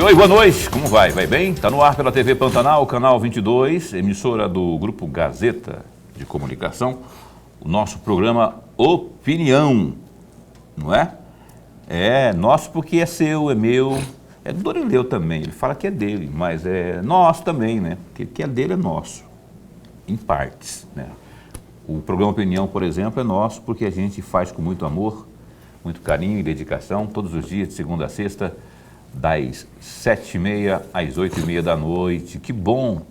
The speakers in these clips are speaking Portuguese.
Oi, oi, boa noite, como vai? Vai bem? Está no ar pela TV Pantanal, canal 22, emissora do Grupo Gazeta de Comunicação, o nosso programa Opinião, não é? É nosso porque é seu, é meu, é do Dorileu também, ele fala que é dele, mas é nosso também, né? Porque o que é dele é nosso, em partes, né? O programa Opinião, por exemplo, é nosso porque a gente faz com muito amor, muito carinho e dedicação, todos os dias, de segunda a sexta, das 7h30 às 8h30 da noite. Que bom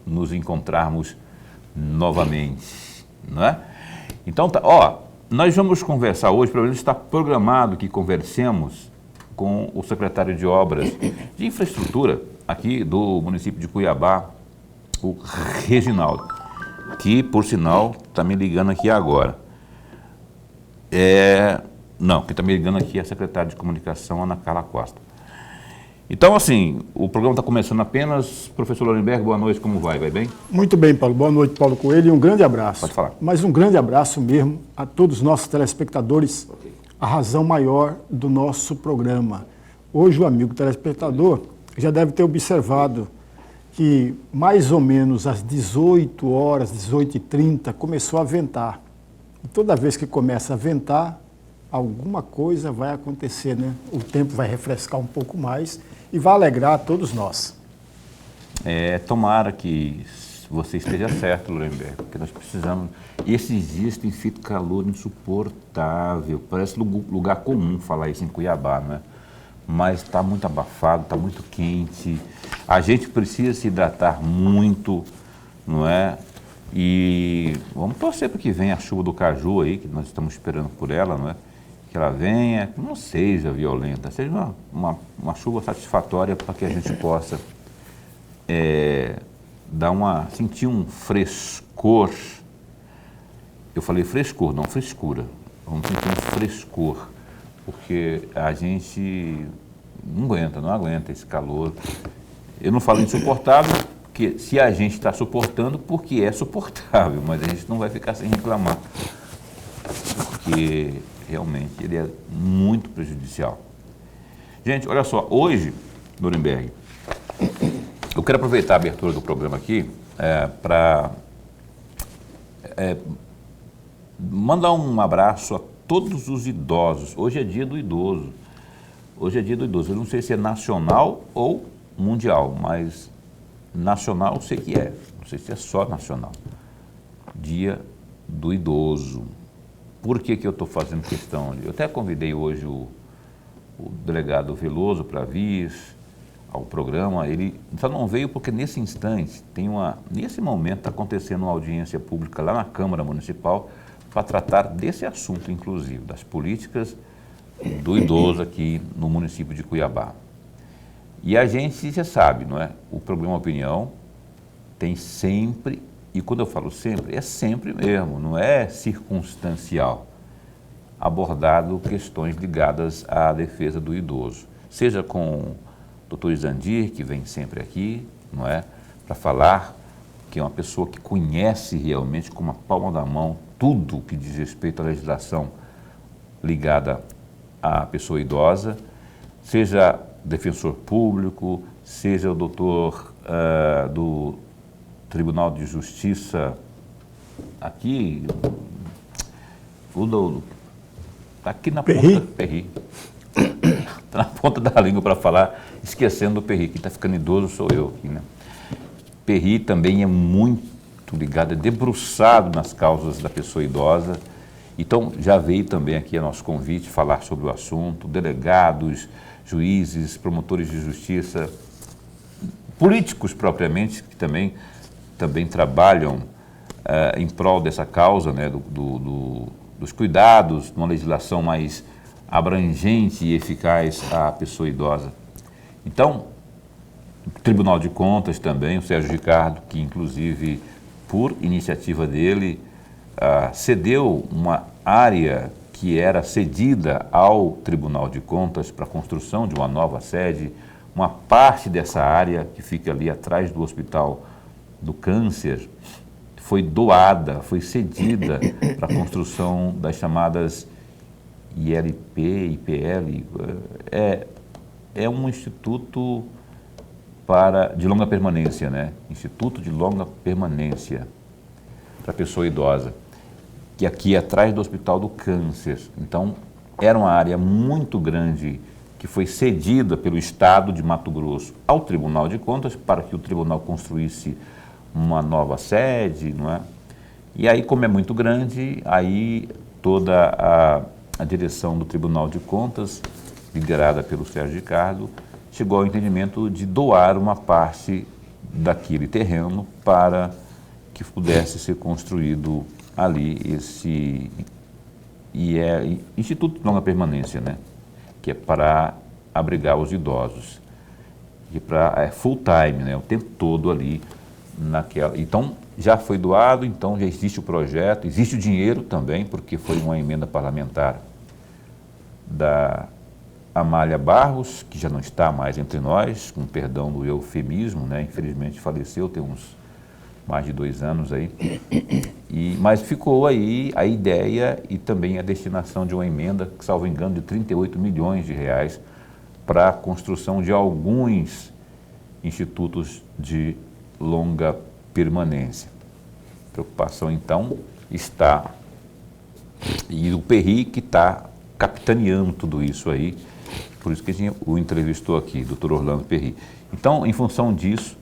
nos encontrarmos novamente, não é? Então, nós vamos conversar hoje, pelo menos está programado que conversemos com o secretário de Obras de Infraestrutura aqui do município de Cuiabá, o Reginaldo, que, por sinal, está me ligando aqui agora. Não, quem está me ligando aqui é a secretária de Comunicação, Ana Carla Costa. Então, assim, o programa está começando apenas. Professor Lorenberg, boa noite, como vai? Vai bem? Muito bem, Paulo. Boa noite, Paulo Coelho, e um grande abraço. Pode falar. Mas um grande abraço mesmo a todos os nossos telespectadores, a razão maior do nosso programa. Hoje o amigo telespectador já deve ter observado que mais ou menos às 18 horas, 18h30, começou a ventar. E toda vez que começa a ventar, alguma coisa vai acontecer, né? O tempo vai refrescar um pouco mais e vai alegrar a todos nós. Tomara que você esteja certo, Lorenberg, porque nós precisamos. E esses dias tem feito calor insuportável, parece lugar comum falar isso em Cuiabá, não é? Mas está muito abafado, está muito quente, a gente precisa se hidratar muito, não é? E vamos torcer para que venha a chuva do caju aí, que nós estamos esperando por ela, não é? Que ela venha, que não seja violenta, seja uma chuva satisfatória para que a gente possa sentir um frescor. Eu falei frescor, não frescura. Vamos sentir um frescor, porque a gente não aguenta esse calor. Eu não falo insuportável, porque se a gente está suportando, porque é suportável, mas a gente não vai ficar sem reclamar, porque realmente ele é muito prejudicial. Gente, olha só, hoje, Nuremberg, eu quero aproveitar a abertura do programa aqui para mandar um abraço a todos os idosos. Hoje é dia do idoso. Hoje é dia do idoso. Eu não sei se é nacional ou mundial, mas nacional eu sei que é. Não sei se é só nacional. Dia do idoso. Por que eu estou fazendo questão? Eu até convidei hoje o delegado Veloso para vir ao programa. Ele só não veio porque nesse instante, nesse momento está acontecendo uma audiência pública lá na Câmara Municipal para tratar desse assunto, inclusive, das políticas do idoso aqui no município de Cuiabá. E a gente já sabe, não é? O programa Opinião tem sempre, e quando eu falo sempre, é sempre mesmo, não é circunstancial, abordado questões ligadas à defesa do idoso. Seja com o doutor Isandir, que vem sempre aqui, não é? Para falar, que é uma pessoa que conhece realmente com uma palma da mão tudo que diz respeito à legislação ligada à pessoa idosa, seja defensor público, seja o doutor do Tribunal de Justiça aqui, aqui na ponta, Perri. Está na ponta da língua para falar, esquecendo do Perri, que está ficando idoso sou eu aqui, né? Perri também é muito ligado, é debruçado nas causas da pessoa idosa. Então, já veio também aqui a nosso convite falar sobre o assunto, delegados, juízes, promotores de justiça, políticos propriamente, que também trabalham em prol dessa causa, né, dos cuidados, numa legislação mais abrangente e eficaz à pessoa idosa. Então, o Tribunal de Contas também, o Sérgio Ricardo, que inclusive, por iniciativa dele, cedeu uma área que era cedida ao Tribunal de Contas para a construção de uma nova sede, uma parte dessa área que fica ali atrás do Hospital do Câncer, foi doada, foi cedida para a construção das chamadas ILP, IPL, é um instituto de longa permanência, né? Instituto de longa permanência para pessoa idosa, que aqui é atrás do Hospital do Câncer. Então, era uma área muito grande que foi cedida pelo Estado de Mato Grosso ao Tribunal de Contas para que o tribunal construísse uma nova sede, não é? E aí, como é muito grande, aí toda a direção do Tribunal de Contas, liderada pelo Sérgio Ricardo, chegou ao entendimento de doar uma parte daquele terreno para que pudesse ser construído ali esse Instituto de Longa Permanência, né? Que é para abrigar os idosos. E é full time, né? O tempo todo ali naquela. Então, já foi doado, então já existe o projeto, existe o dinheiro também, porque foi uma emenda parlamentar da Amália Barros, que já não está mais entre nós, com perdão do eufemismo, né? Infelizmente faleceu, tem uns mais de 2 anos aí. Mas ficou aí a ideia e também a destinação de uma emenda, que, salvo engano, de 38 milhões de reais para a construção de alguns institutos de longa permanência. A preocupação, então, está, e o Perry que está capitaneando tudo isso aí, por isso que a gente o entrevistou aqui, Dr. Orlando Perry. Então, em função disso,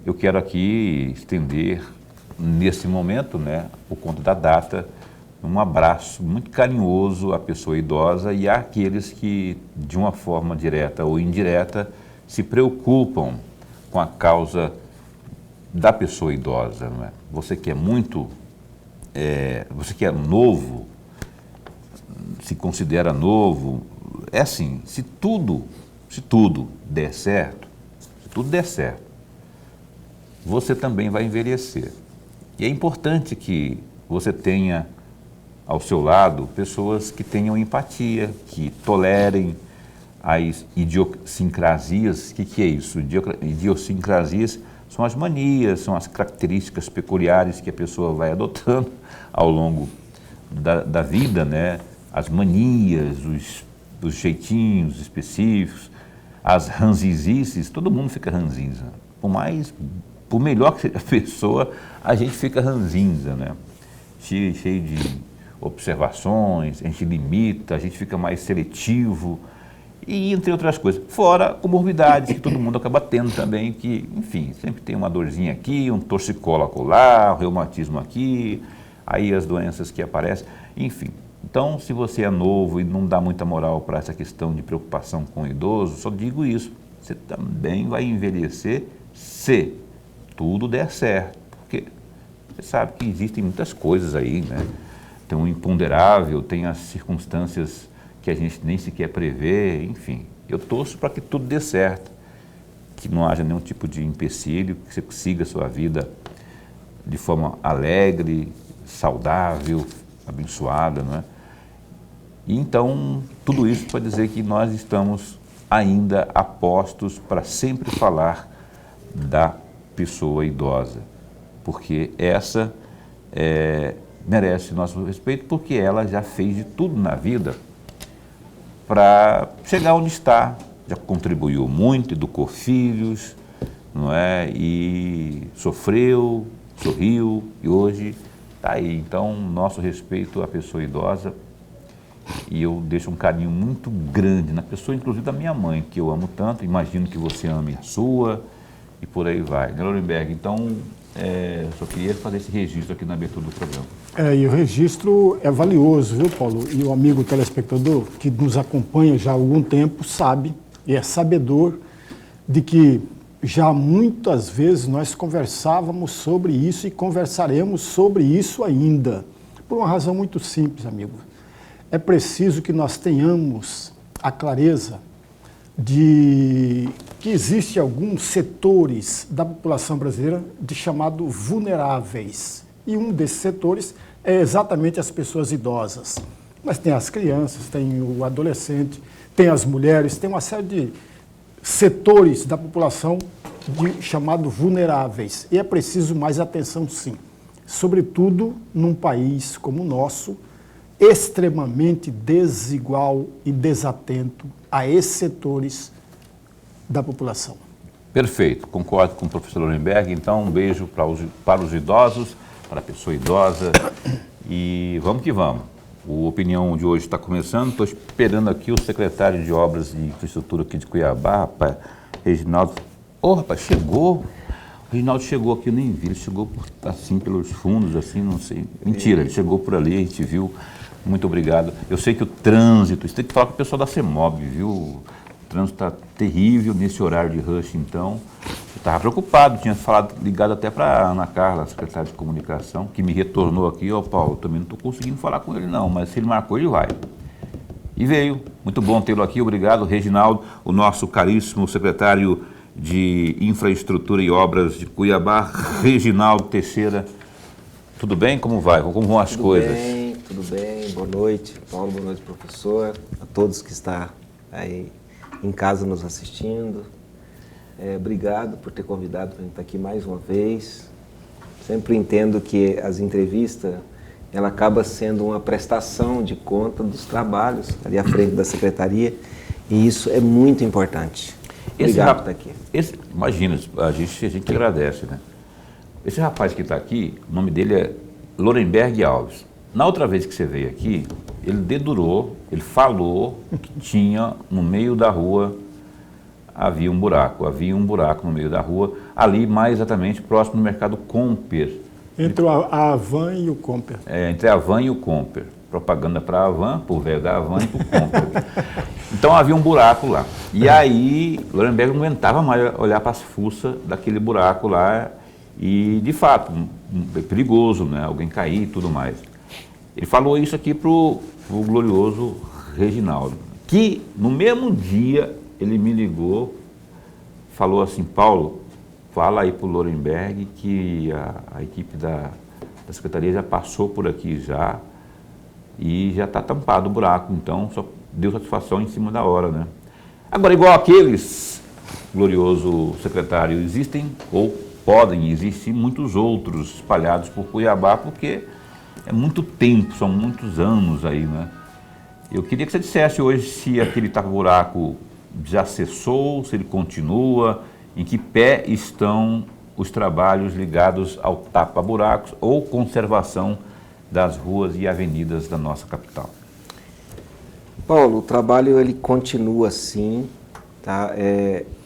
eu quero aqui estender, nesse momento, né, por conta da data, um abraço muito carinhoso à pessoa idosa e àqueles que, de uma forma direta ou indireta, se preocupam com a causa da pessoa idosa. Não é? Você que é você que é novo, se considera novo, é assim, se tudo der certo, você também vai envelhecer. E é importante que você tenha ao seu lado pessoas que tenham empatia, que tolerem as idiosincrasias. O que é isso? Idiosincrasias são as manias, são as características peculiares que a pessoa vai adotando ao longo da vida, né? As manias, os jeitinhos específicos, as ranzizices, todo mundo fica ranzinza. Por melhor que seja a pessoa, a gente fica ranzinza, né? Cheio de observações, a gente limita, a gente fica mais seletivo, e entre outras coisas. Fora comorbidades que todo mundo acaba tendo também, que, enfim, sempre tem uma dorzinha aqui, um torcicolo acolá, um reumatismo aqui, aí as doenças que aparecem, enfim. Então, se você é novo e não dá muita moral para essa questão de preocupação com o idoso, só digo isso, você também vai envelhecer se tudo der certo, porque você sabe que existem muitas coisas aí, né? Tem um imponderável, tem as circunstâncias que a gente nem sequer prevê, enfim. Eu torço para que tudo dê certo, que não haja nenhum tipo de empecilho, que você siga a sua vida de forma alegre, saudável, abençoada, não é? E então, tudo isso para dizer que nós estamos ainda apostos para sempre falar da pessoa idosa, porque essa merece nosso respeito, porque ela já fez de tudo na vida para chegar onde está, já contribuiu muito, educou filhos, não é? E sofreu, sorriu e hoje está aí. Então, nosso respeito à pessoa idosa, e eu deixo um carinho muito grande na pessoa, inclusive da minha mãe, que eu amo tanto, imagino que você ame a sua, e por aí vai. Neurenberg, então, só queria fazer esse registro aqui na abertura do programa. E o registro é valioso, viu, Paulo? E o amigo telespectador que nos acompanha já há algum tempo sabe, e é sabedor, de que já muitas vezes nós conversávamos sobre isso e conversaremos sobre isso ainda. Por uma razão muito simples, amigo. É preciso que nós tenhamos a clareza de que existem alguns setores da população brasileira de chamado vulneráveis. E um desses setores é exatamente as pessoas idosas. Mas tem as crianças, tem o adolescente, tem as mulheres, tem uma série de setores da população chamado vulneráveis. E é preciso mais atenção, sim. Sobretudo num país como o nosso, extremamente desigual e desatento a esses setores da população. Perfeito, concordo com o professor Lorenberg. Então, um beijo para os idosos, para a pessoa idosa e vamos que vamos. O Opinião de hoje está começando, estou esperando aqui o secretário de Obras e Infraestrutura aqui de Cuiabá, rapaz, Reginaldo. Ô, rapaz, chegou. O Reginaldo chegou aqui, eu nem vi, ele chegou assim pelos fundos, assim, não sei. Mentira, ele chegou por ali, a gente viu. Muito obrigado. Eu sei que o trânsito, você tem que falar com o pessoal da CEMOB, viu? O trânsito está terrível nesse horário de rush, então. Eu estava preocupado, tinha ligado até para a Ana Carla, secretária de Comunicação, que me retornou aqui, ó, Paulo, também não estou conseguindo falar com ele não, mas se ele marcou, ele vai. E veio. Muito bom tê-lo aqui, obrigado, Reginaldo, o nosso caríssimo secretário de Infraestrutura e Obras de Cuiabá, Reginaldo Teixeira. Tudo bem? Como vai? Como vão as coisas? Tudo bem, boa noite, Paulo, boa noite, professor, a todos que estão aí em casa nos assistindo. Obrigado por ter convidado para a gente estar aqui mais uma vez. Sempre entendo que as entrevistas, ela acaba sendo uma prestação de conta dos trabalhos ali à frente da secretaria e isso é muito importante. Obrigado por estar aqui. Imagina, a gente agradece, né? Esse rapaz que está aqui, o nome dele é Lorenberg Alves. Na outra vez que você veio aqui, ele dedurou, ele falou que tinha no meio da rua, havia um buraco no meio da rua, ali mais exatamente próximo do mercado Comper. Entre a Avan e o Comper. Entre a Avan e o Comper. Propaganda para a Avan, por velho da Avan e para o Comper. Então havia um buraco lá. E aí, Lorenberg não aguentava mais olhar para as fuças daquele buraco lá e, de fato, é perigoso, né? Alguém cair e tudo mais. Ele falou isso aqui para o glorioso Reginaldo, que no mesmo dia ele me ligou, falou assim, Paulo, fala aí para o Lorenberg que a equipe da Secretaria já passou por aqui já e já está tampado o buraco, então só deu satisfação em cima da hora, né? Agora, igual aqueles, glorioso secretário, existem ou podem existir muitos outros espalhados por Cuiabá, porque é muito tempo, são muitos anos aí, né? Eu queria que você dissesse hoje se aquele tapa-buraco já cessou, se ele continua, em que pé estão os trabalhos ligados ao tapa-buracos ou conservação das ruas e avenidas da nossa capital. Paulo, o trabalho ele continua assim, tá?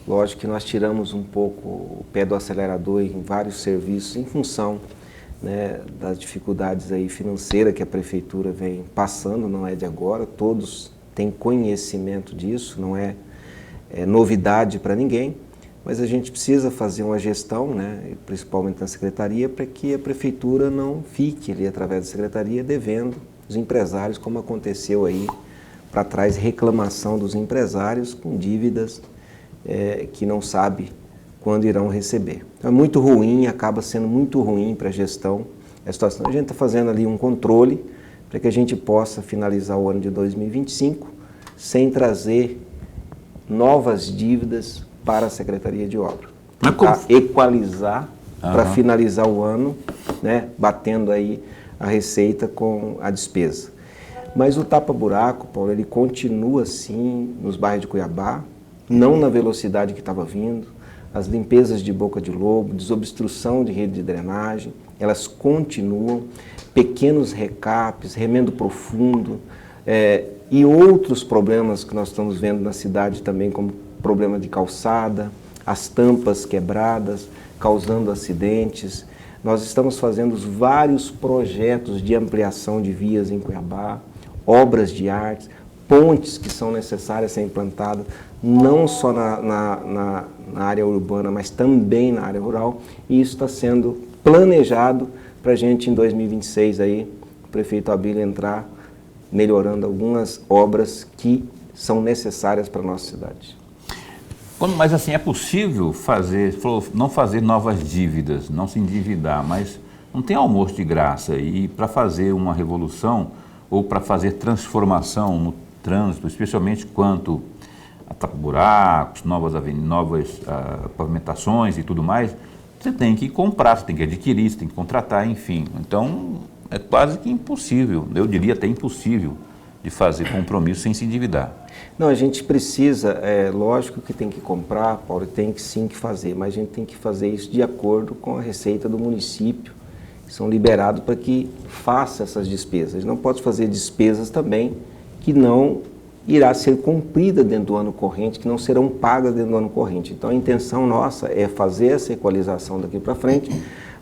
Lógico que nós tiramos um pouco o pé do acelerador em vários serviços em função, né, das dificuldades aí financeiras que a prefeitura vem passando, não é de agora, todos têm conhecimento disso, não é novidade para ninguém, mas a gente precisa fazer uma gestão, né, principalmente na secretaria, para que a prefeitura não fique ali através da secretaria devendo os empresários, como aconteceu aí para trás, reclamação dos empresários com dívidas que não sabe quando irão receber. Então é muito ruim, acaba sendo muito ruim para a gestão a situação. A gente está fazendo ali um controle para que a gente possa finalizar o ano de 2025 sem trazer novas dívidas para a Secretaria de Obras. Tentar equalizar para finalizar o ano, né, batendo aí a receita com a despesa. Mas o tapa-buraco, Paulo, ele continua assim nos bairros de Cuiabá, não na velocidade que estava vindo. As limpezas de boca de lobo, desobstrução de rede de drenagem, elas continuam, pequenos recapes, remendo profundo e outros problemas que nós estamos vendo na cidade também, como problema de calçada, as tampas quebradas, causando acidentes. Nós estamos fazendo vários projetos de ampliação de vias em Cuiabá, obras de artes, pontes que são necessárias ser implantadas, não só na área urbana, mas também na área rural, e isso está sendo planejado para a gente em 2026 aí, o prefeito Abílio entrar melhorando algumas obras que são necessárias para a nossa cidade. Mas assim, é possível não fazer novas dívidas, não se endividar, mas não tem almoço de graça, e para fazer uma revolução ou para fazer transformação no trânsito, especialmente quanto a tapa-buracos, novas pavimentações e tudo mais, você tem que comprar, você tem que adquirir, você tem que contratar, enfim. Então, é quase que impossível, eu diria até impossível, de fazer compromisso sem se endividar. Não, a gente precisa, lógico que tem que comprar, Paulo, tem que sim que fazer, mas a gente tem que fazer isso de acordo com a receita do município, que são liberados para que faça essas despesas. A gente não pode fazer despesas também que não irá ser cumprida dentro do ano corrente, que não serão pagas dentro do ano corrente. Então a intenção nossa é fazer essa equalização daqui para frente,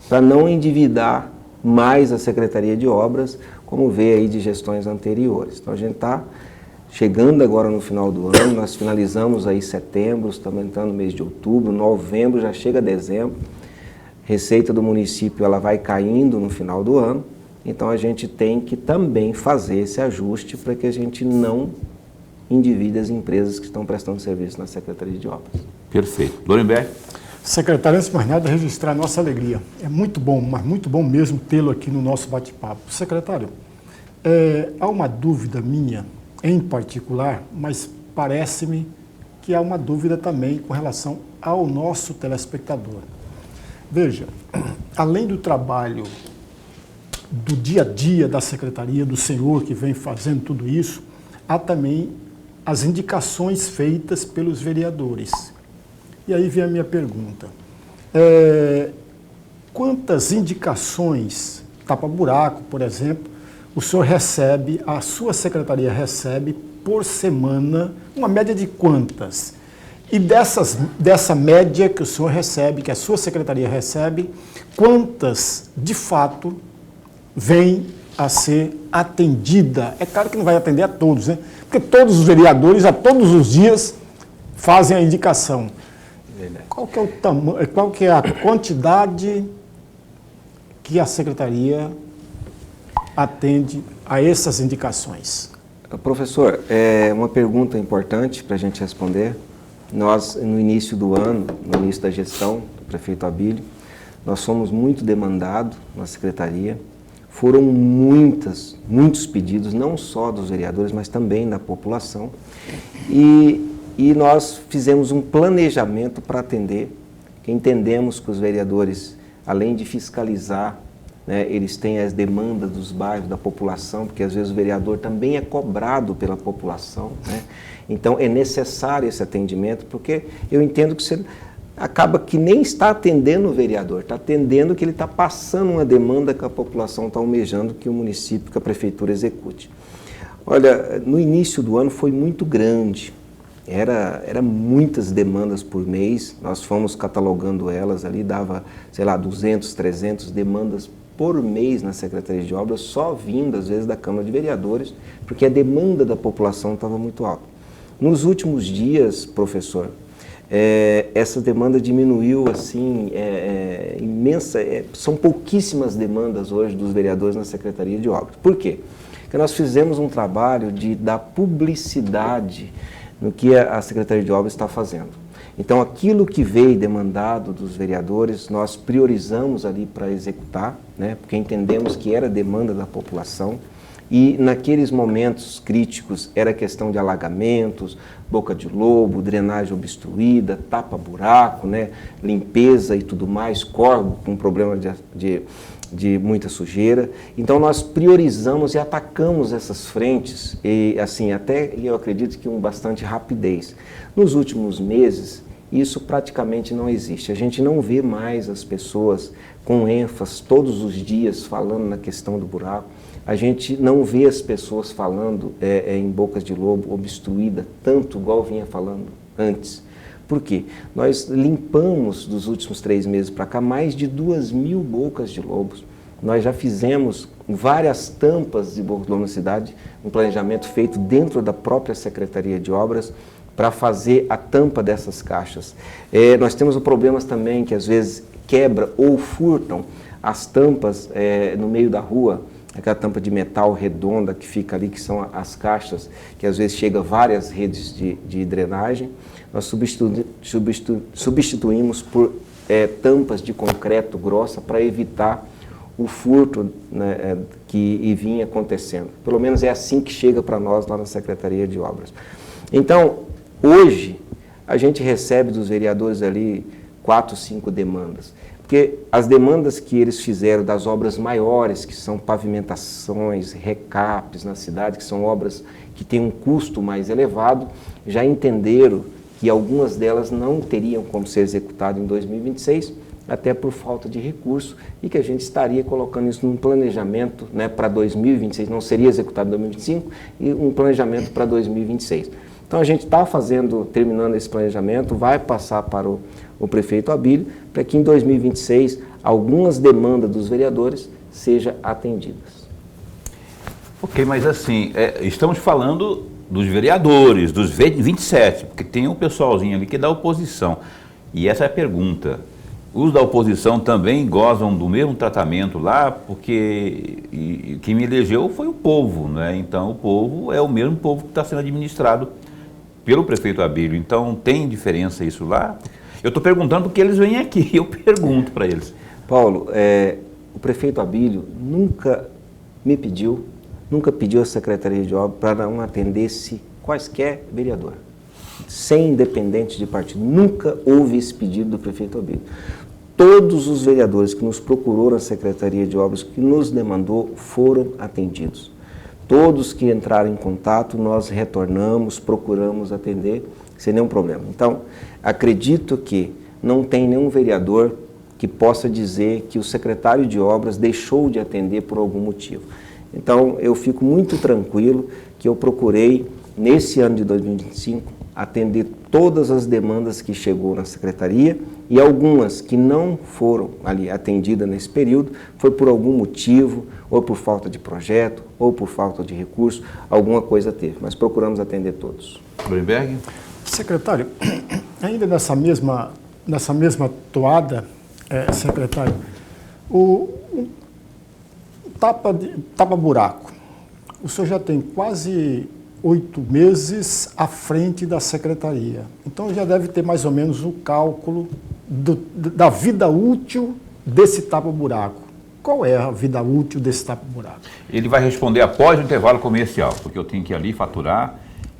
para não endividar mais a Secretaria de Obras, como veio aí de gestões anteriores. Então a gente está chegando agora no final do ano, nós finalizamos aí setembro, estamos entrando no mês de outubro, novembro, já chega dezembro, receita do município ela vai caindo no final do ano, então a gente tem que também fazer esse ajuste para que a gente não endivide as empresas que estão prestando serviço na Secretaria de Obras. Perfeito. Lorenberg? Secretário, antes de mais nada, registrar a nossa alegria. É muito bom, mas muito bom mesmo tê-lo aqui no nosso bate-papo. Secretário, há uma dúvida minha, em particular, mas parece-me que há uma dúvida também com relação ao nosso telespectador. Veja, além do trabalho do dia a dia da Secretaria, do senhor que vem fazendo tudo isso, há também as indicações feitas pelos vereadores. E aí vem a minha pergunta. Quantas indicações, tapa-buraco, por exemplo, o senhor recebe, a sua secretaria recebe por semana, uma média de quantas? E dessa média que o senhor recebe, que a sua secretaria recebe, quantas, de fato, vêm a ser atendida? É claro que não vai atender a todos, né? Porque todos os vereadores, a todos os dias, fazem a indicação. Qual que é o tamanho, qual que é a quantidade que a secretaria atende a essas indicações? Professor, é uma pergunta importante para a gente responder. Nós, no início do ano, no início da gestão do prefeito Abílio, nós fomos muito demandados na secretaria. Foram muitos pedidos, não só dos vereadores, mas também da população. E nós fizemos um planejamento para atender, que entendemos que os vereadores, além de fiscalizar, né, eles têm as demandas dos bairros, da população, porque às vezes o vereador também é cobrado pela população, né? Então é necessário esse atendimento, porque eu entendo que você acaba que nem está atendendo o vereador, está atendendo que ele está passando uma demanda que a população está almejando que o município, que a prefeitura execute. Olha, no início do ano foi muito grande, era muitas demandas por mês, nós fomos catalogando elas ali, dava, sei lá, 200, 300 demandas por mês na Secretaria de Obras, só vindo às vezes da Câmara de Vereadores, porque a demanda da população estava muito alta. Nos últimos dias, professor, essa demanda diminuiu assim, imensa, são pouquíssimas demandas hoje dos vereadores na Secretaria de Obras. Por quê? Porque nós fizemos um trabalho de dar publicidade no que a Secretaria de Obras está fazendo. Então, aquilo que veio demandado dos vereadores, nós priorizamos ali para executar, né, porque entendemos que era demanda da população. E naqueles momentos críticos era questão de alagamentos, boca de lobo, drenagem obstruída, tapa-buraco, né, limpeza e tudo mais, córrego com problema de muita sujeira. Então nós priorizamos e atacamos essas frentes, e assim, até eu acredito que com bastante rapidez. Nos últimos meses, isso praticamente não existe. A gente não vê mais as pessoas com ênfase todos os dias falando na questão do buraco. A gente não vê as pessoas falando em bocas de lobo obstruída, tanto igual vinha falando antes. Por quê? Nós limpamos dos últimos 3 meses para cá mais de 2.000 bocas de lobos. Nós já fizemos várias tampas de bocas de lobo na cidade, um planejamento feito dentro da própria Secretaria de Obras para fazer a tampa dessas caixas. Nós temos problemas também que às vezes quebra ou furtam as tampas no meio da rua, aquela tampa de metal redonda que fica ali, que são as caixas, que às vezes chega várias redes de drenagem. Nós substituímos por tampas de concreto grossa para evitar o furto, né, que vinha acontecendo. Pelo menos é assim que chega para nós lá na Secretaria de Obras. Então, hoje, a gente recebe dos vereadores ali 4, 5 demandas. Porque as demandas que eles fizeram das obras maiores, que são pavimentações, recapes na cidade, que são obras que têm um custo mais elevado, já entenderam que algumas delas não teriam como ser executadas em 2026, até por falta de recurso, e que a gente estaria colocando isso num planejamento, né, para 2026, não seria executado em 2025, e um planejamento para 2026. Então a gente está terminando esse planejamento, vai passar para o prefeito Abílio, para que em 2026 algumas demandas dos vereadores sejam atendidas. Ok, mas assim, estamos falando dos vereadores, dos 27, porque tem um pessoalzinho ali que é da oposição. E essa é a pergunta. Os da oposição também gozam do mesmo tratamento lá, porque quem me elegeu foi o povo, né? Então o povo é o mesmo povo que está sendo administrado pelo prefeito Abílio. Então tem diferença isso lá? Eu estou perguntando porque eles vêm aqui, eu pergunto para eles. Paulo, o prefeito Abílio nunca pediu à Secretaria de Obras para não atender-se quaisquer vereador, sem independente de partido. Nunca houve esse pedido do prefeito Abílio. Todos os vereadores que nos procurou na Secretaria de Obras, que nos demandou, foram atendidos. Todos que entraram em contato, nós retornamos, procuramos atender, sem nenhum problema. Então, acredito que não tem nenhum vereador que possa dizer que o secretário de Obras deixou de atender por algum motivo. Então, eu fico muito tranquilo que eu procurei, nesse ano de 2025, atender todas as demandas que chegou na Secretaria, e algumas que não foram ali atendidas nesse período, foi por algum motivo, ou por falta de projeto, ou por falta de recurso, alguma coisa teve, mas procuramos atender todos. Lorenberg? Secretário, ainda nessa mesma toada, secretário, o tapa-buraco, o senhor já tem quase 8 meses à frente da secretaria. Então já deve ter mais ou menos o cálculo da vida útil desse tapa-buraco. Qual é a vida útil desse tapa-buraco? Ele vai responder após o intervalo comercial, porque eu tenho que ir ali faturar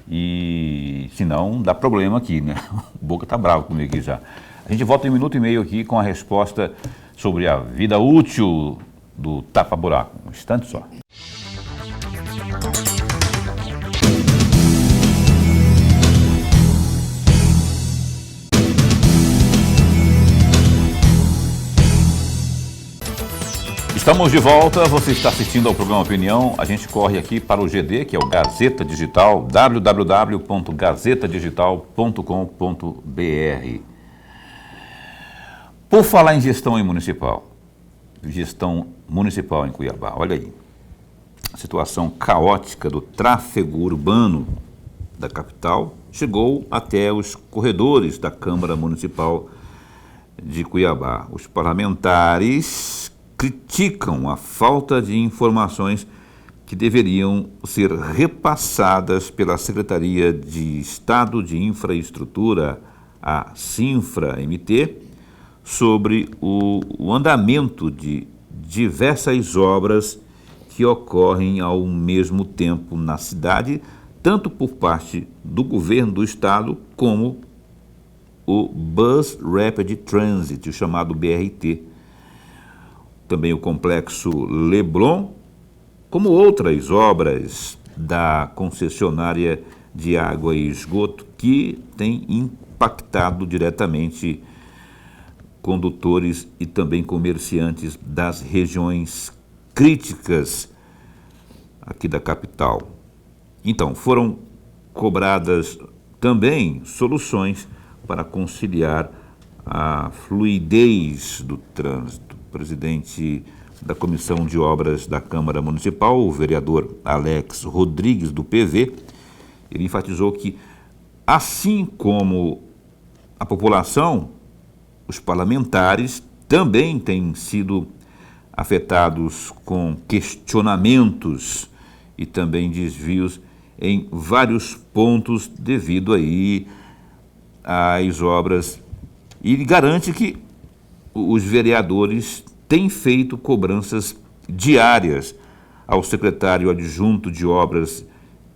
e senão dá problema aqui, né? O Boca tá bravo comigo aqui já. A gente volta em 1 minuto e meio aqui com a resposta sobre a vida útil do tapa-buraco. Um instante só. Estamos de volta, você está assistindo ao programa Opinião. A gente corre aqui para o GD, que é o Gazeta Digital, www.gazetadigital.com.br. Por falar em gestão municipal em Cuiabá, olha aí, a situação caótica do tráfego urbano da capital chegou até os corredores da Câmara Municipal de Cuiabá. Os parlamentares criticam a falta de informações que deveriam ser repassadas pela Secretaria de Estado de Infraestrutura, a SINFRA-MT, sobre o andamento de diversas obras que ocorrem ao mesmo tempo na cidade, tanto por parte do governo do estado como o Bus Rapid Transit, o chamado BRT. Também o complexo Leblon, como outras obras da concessionária de água e esgoto que tem impactado diretamente condutores e também comerciantes das regiões críticas aqui da capital. Então, foram cobradas também soluções para conciliar a fluidez do trânsito. O presidente da Comissão de Obras da Câmara Municipal, o vereador Alex Rodrigues, do PV, ele enfatizou que, assim como a população, os parlamentares também têm sido afetados com questionamentos e também desvios em vários pontos devido aí às obras, e garante que os vereadores têm feito cobranças diárias ao secretário adjunto de Obras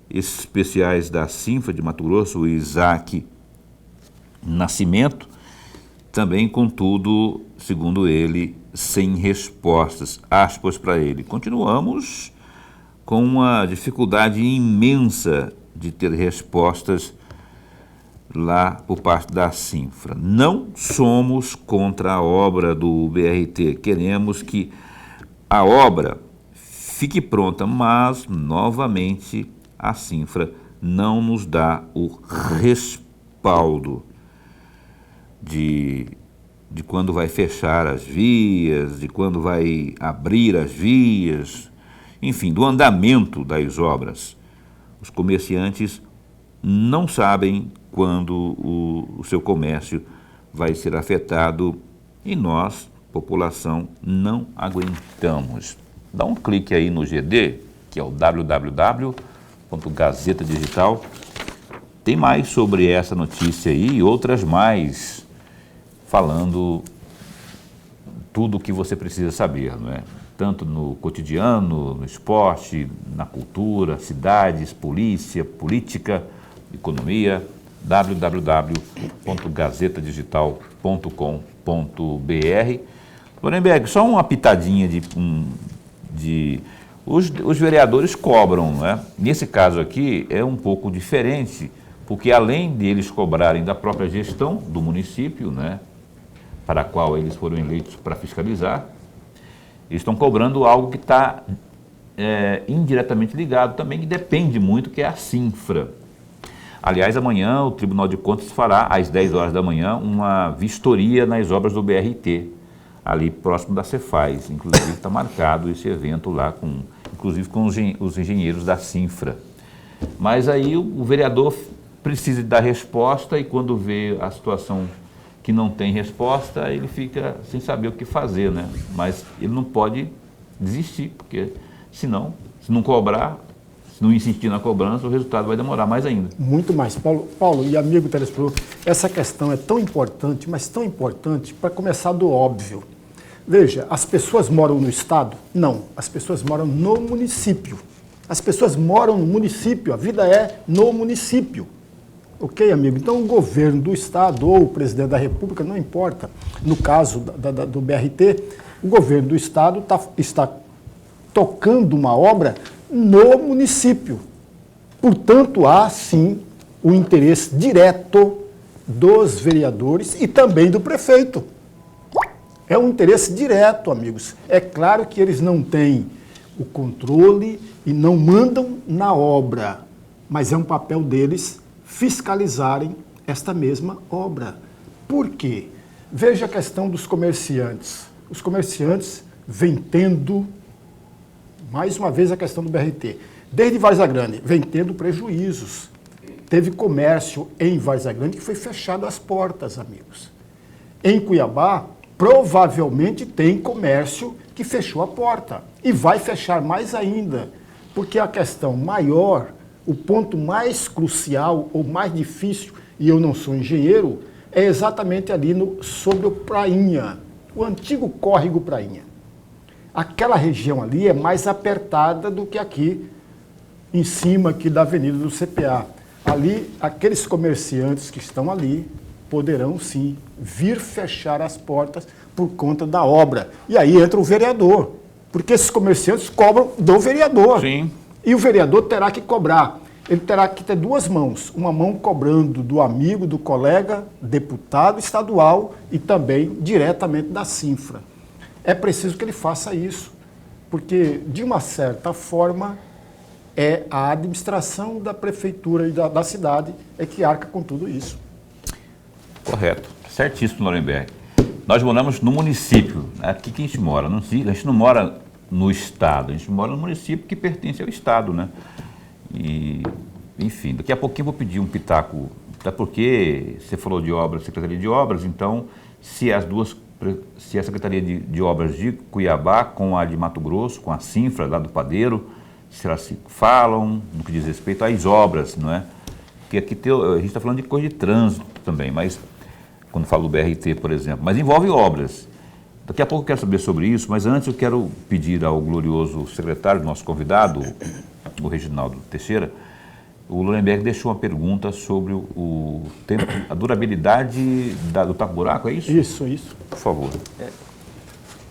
Especiais da SINFRA de Mato Grosso, o Isaac Nascimento, também, contudo, segundo ele, sem respostas. Aspas para ele. Continuamos com uma dificuldade imensa de ter respostas lá por parte da Cinfra. Não somos contra a obra do BRT, queremos que a obra fique pronta, mas, novamente, a Cinfra não nos dá o respaldo de quando vai fechar as vias, de quando vai abrir as vias, enfim, do andamento das obras. Os comerciantes não sabem quando o seu comércio vai ser afetado e nós, população, não aguentamos. Dá um clique aí no GD, que é o www.gazeta Digital. Tem mais sobre essa notícia aí e outras mais, falando tudo o que você precisa saber, não é? Tanto no cotidiano, no esporte, na cultura, cidades, polícia, política, economia, www.gazetadigital.com.br. Lorenberg, só uma pitadinha os vereadores cobram, não é? Nesse caso aqui é um pouco diferente, porque além deles cobrarem da própria gestão do município, né, para a qual eles foram eleitos para fiscalizar, eles estão cobrando algo que está indiretamente ligado também, que depende muito, que é a Cinfra. Aliás, amanhã o Tribunal de Contas fará, às 10 horas da manhã, uma vistoria nas obras do BRT, ali próximo da Cefaz. Inclusive está marcado esse evento lá, inclusive com os engenheiros da Cinfra. Mas aí o vereador precisa dar resposta e quando vê a situação que não tem resposta, ele fica sem saber o que fazer, né? Mas ele não pode desistir, porque senão, se não cobrar, se não insistir na cobrança, o resultado vai demorar mais ainda. Muito mais. Paulo e amigo telespectador, essa questão é tão importante, mas tão importante, para começar do óbvio. Veja, as pessoas moram no estado? Não, as pessoas moram no município. As pessoas moram no município, a vida é no município. Ok, amigo? Então, o governo do estado ou o presidente da república, não importa. No caso do BRT, o governo do estado está tocando uma obra no município. Portanto, há, sim, o interesse direto dos vereadores e também do prefeito. É um interesse direto, amigos. É claro que eles não têm o controle e não mandam na obra, mas é um papel deles fiscalizarem esta mesma obra. Por quê? Veja a questão dos comerciantes. Os comerciantes vêm tendo, mais uma vez a questão do BRT, desde Várzea Grande, vem tendo prejuízos. Teve comércio em Várzea Grande que foi fechado as portas, amigos. Em Cuiabá, provavelmente tem comércio que fechou a porta e vai fechar mais ainda, porque a questão maior, o ponto mais crucial ou mais difícil, e eu não sou engenheiro, é exatamente ali sobre o Prainha, o antigo córrego Prainha. Aquela região ali é mais apertada do que aqui, em cima aqui da avenida do CPA. Ali, aqueles comerciantes que estão ali poderão sim vir fechar as portas por conta da obra. E aí entra o vereador, porque esses comerciantes cobram do vereador. Sim. E o vereador terá que cobrar. Ele terá que ter duas mãos. Uma mão cobrando do amigo, do colega, deputado estadual e também diretamente da Cinfra. É preciso que ele faça isso, porque, de uma certa forma, é a administração da prefeitura e da cidade é que arca com tudo isso. Correto. Certíssimo, Lorenberg. Nós moramos no município. Aqui que a gente mora. A gente não mora no estado, a gente mora no município que pertence ao estado, né? E, enfim, daqui a pouquinho eu vou pedir um pitaco, até porque você falou de obras, Secretaria de Obras, então, se a Secretaria de Obras de Cuiabá com a de Mato Grosso, com a Cinfra lá do Padeiro, se elas se falam no que diz respeito às obras, não é? Porque aqui a gente está falando de coisa de trânsito também, mas quando falo do BRT, por exemplo, mas envolve obras. Daqui a pouco eu quero saber sobre isso, mas antes eu quero pedir ao glorioso secretário, nosso convidado, o Reginaldo Teixeira, O Lulenberg deixou uma pergunta sobre o tempo, a durabilidade do tapa-buraco, é isso? Isso. Por favor.